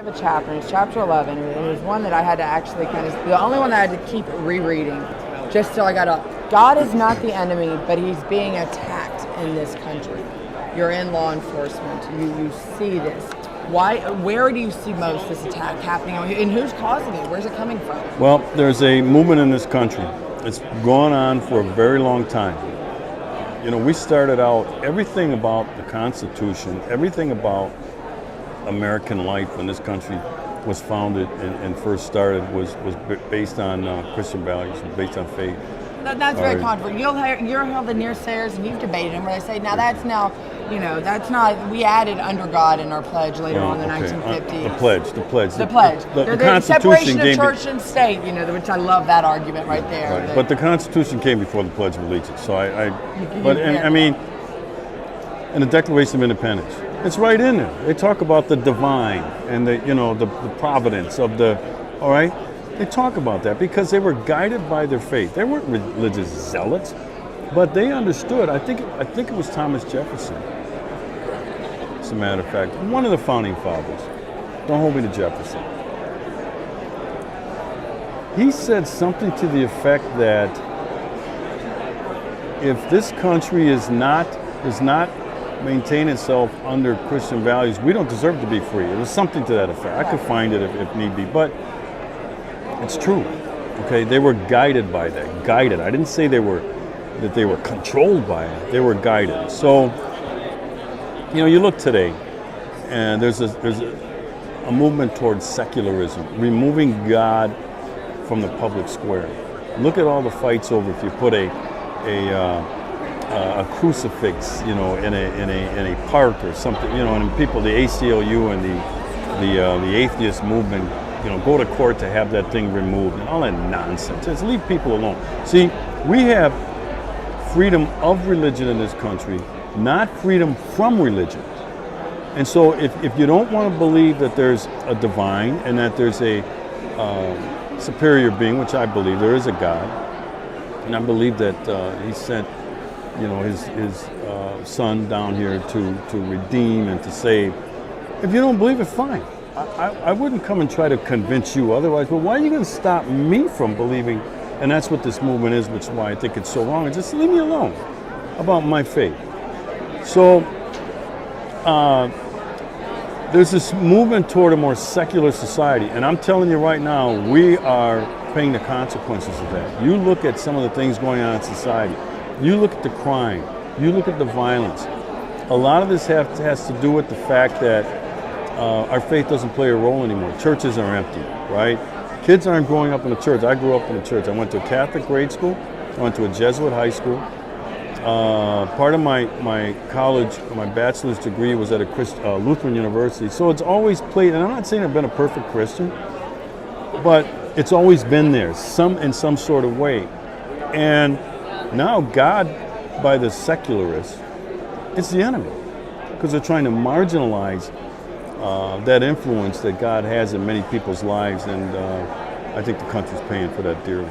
have a chapter, and it's chapter 11, and it was one that I had to actually the only one that I had to keep rereading just till I got up. God is not the enemy, but he's being attacked in this country. You're in law enforcement. You see this. Where do you see most this attack happening? And who's causing it? Where's it coming from? Well, there's a movement in this country. It's gone on for a very long time. You know, we started out, everything about the Constitution, everything about American life when this country was founded and first started was based on Christian values, based on faith. That's very controversial. You'll hear the near-sayers, and you've debated them, where they say, that's not, we added under God in our pledge later on in the 1950s. The pledge. The separation of church and state, which I love that argument right there. Right. But the Constitution came before the Pledge of Allegiance. So and the Declaration of Independence. It's right in there. They talk about the divine and the providence of all right? They talk about that because they were guided by their faith. They weren't religious zealots, but they understood. I think it was Thomas Jefferson, as a matter of fact, one of the founding fathers. Don't hold me to Jefferson. He said something to the effect that if this country does not maintain itself under Christian values, we don't deserve to be free. It was something to that effect. I could find it if need be, but it's true. Okay, they were guided by that. Guided. I didn't say they were controlled by it. They were guided. So, you look today, and there's a movement towards secularism, removing God from the public square. Look at all the fights over if you put a crucifix, in a park or something, and people, the ACLU and the atheist movement, go to court to have that thing removed and all that nonsense. Just leave people alone. See, we have freedom of religion in this country, not freedom from religion. And so if you don't want to believe that there's a divine and that there's a superior being, which I believe there is a God, and I believe that he sent his son down here to redeem and to save. If you don't believe it, fine. I wouldn't come and try to convince you otherwise, but why are you going to stop me from believing? And that's what this movement is, which is why I think it's so wrong. And just leave me alone about my faith. So there's this movement toward a more secular society, and I'm telling you right now, we are paying the consequences of that. You look at some of the things going on in society. You look at the crime. You look at the violence. A lot of this has to do with the fact that our faith doesn't play a role anymore. Churches are empty, right? Kids aren't growing up in a church. I grew up in a church. I went to a Catholic grade school. I went to a Jesuit high school. Part of my college, my bachelor's degree was at a Lutheran university. So it's always played, and I'm not saying I've been a perfect Christian, but it's always been there, in some sort of way. And now God, by the secularists, it's the enemy, because they're trying to marginalize that influence that God has in many people's lives, and I think the country's paying for that dearly.